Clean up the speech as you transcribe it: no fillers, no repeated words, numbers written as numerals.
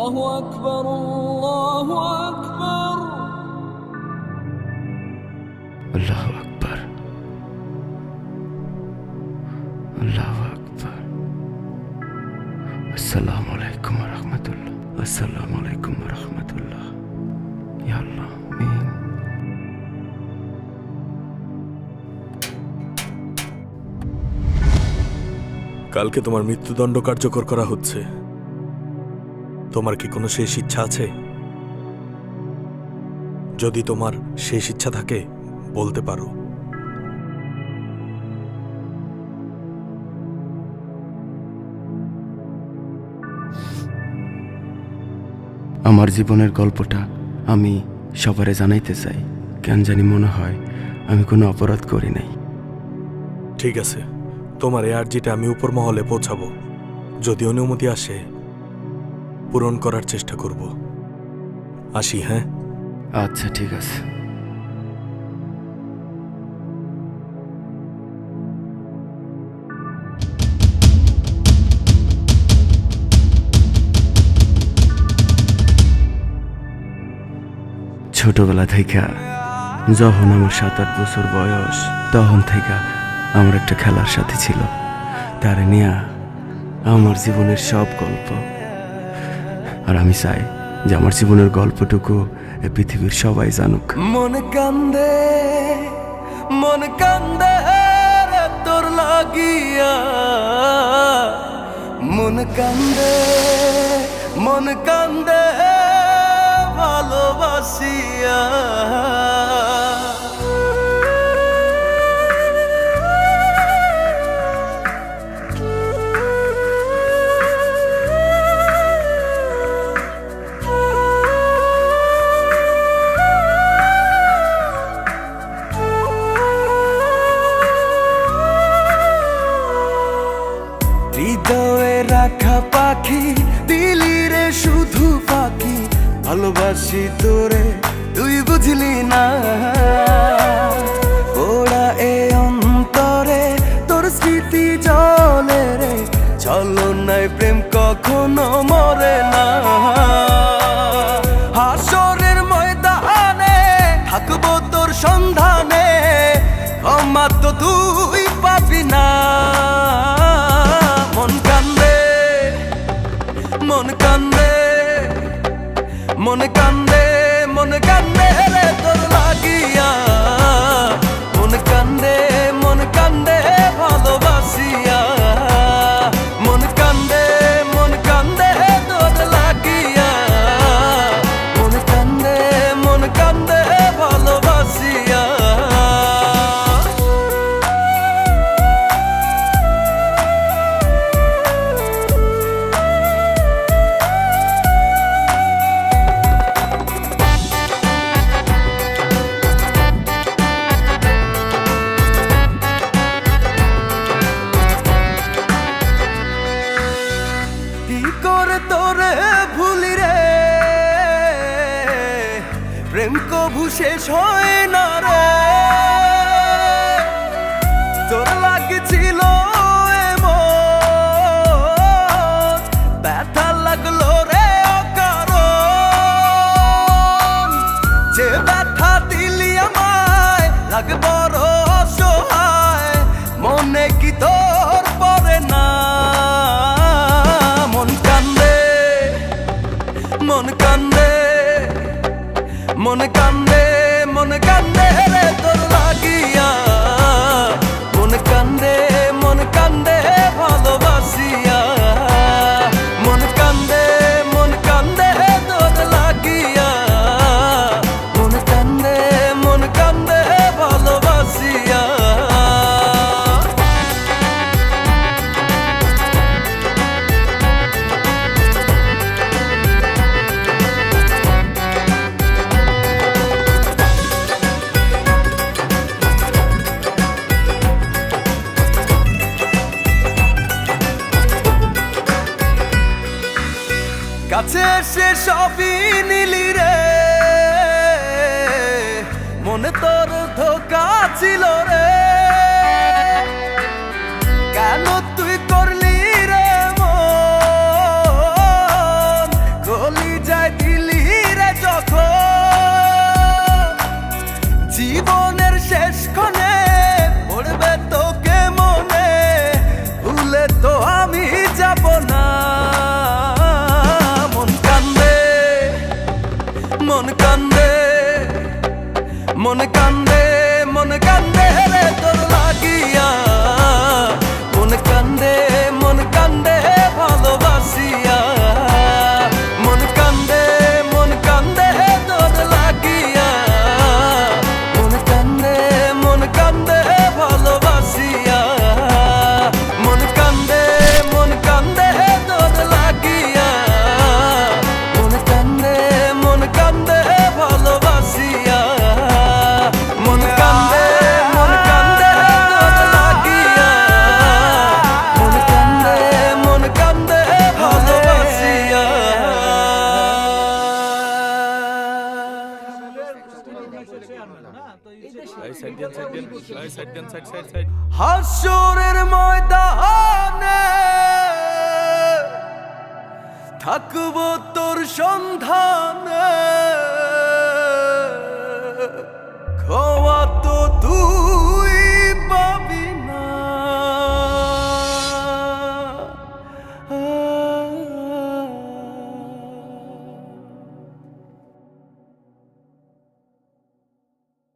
أكبر الله أكبر الله أكبر الله أكبر السلام عليكم ورحمة الله السلام عليكم ورحمة الله يا الله آمين কালকে তোমার মৃত্যুদণ্ড কার্যকর করা হচ্ছে। তোমার কি কোনো শেষ ইচ্ছা আছে? যদি তোমার শেষ ইচ্ছা থাকে বলতে পারো। আমার জীবনের গল্পটা আমি সবারে জানাইতে চাই। কেন জানি মনে হয় আমি কোনো অপরাধ করি নাই। ঠিক আছে, তোমার এই আর্জিটা আমি উপর মহলে পৌঁছাবো। যদি অনুমতি আসে পূরণ করার চেষ্টা করব। আসি, হ্যাঁ? আচ্ছা ঠিক আছে। ছোটবেলা থেকে যখন আমার 7-8 বছর বয়স, তখন থেকে আমার একটা খেলার সাথী ছিল। তারে নিয়ে আমার জীবনের সব গল্প। আর আমি চাই যে আমার জীবনের গল্পটুকু এই পৃথিবীর সবাই জানুক। মন কান্দে রে তোর লাগিয়া, মন কান্দে ভালোবাসিয়া। হৃদয়ে রাখা পাখি, দিলি রে শুধু পাখি। ভালোবাসি তোরে তুই বুঝলি না, ওরা এ অন্তরে তোর স্মৃতি জলে রে। ছলনায় প্রেম কখনো মরে না। হাসরের ময়দানে থাকবো তোর সন্ধানে, ক্ষমা তো তুই পাবি না। মন কান্দে রে তোর লাগিয়া। মন কান্দে ভালোবাসিয়া। মন কান্দে তোর লাগিয়া। মন কান্দে ভালোবাসিয়া। তোরে ভুলি রে, প্রেম কভু শেষ হয় না রে। তোর লাগছিল এমন, ব্যথা লাগলো রে অকারণ। যে ব্যথা দিলি আমায় লাগে বড় অসহায়, মনে কি তোর পড়ে না? মন কান্দে রে তোর লাগিয়া। মন কান্দে ভালোবাসিয়া। মন কান্দে তোর লাগিয়া। মন কান্দে ভালোবাসিয়া। কাছে এসে সবই নিলি রে, মনে তোর ধোকা ছিল রে। কেন তুই করলি রে মন, গলি জীবনের শেষ ক্ষণে পড়বে তোকে মনে, ভুলে তো আমি যাব না। মন কান্দে, মন কান্দে, মন কান্দে, মন কান্দে রে তোর লাগিয়া। মন কান্দে, মন কান্দে ভালোবাসিয়া। মন কান্দে, মন কান্দে তোর লাগিয়া। মন কান্দে, মন কান্দে ভালোবাসিয়া। মন কান্দে, মন কান্দে তোর লাগিয়া। মন কান্দে, মন কান্দে ভালোবাসিয়া। মন কান্দে, মন কান্দে তোর লাগিয়া। মন কান্দে, মন কান্দে ভালোবাসিয়া। হাসরের ময়দানে থাকবো তোর সন্ধানে।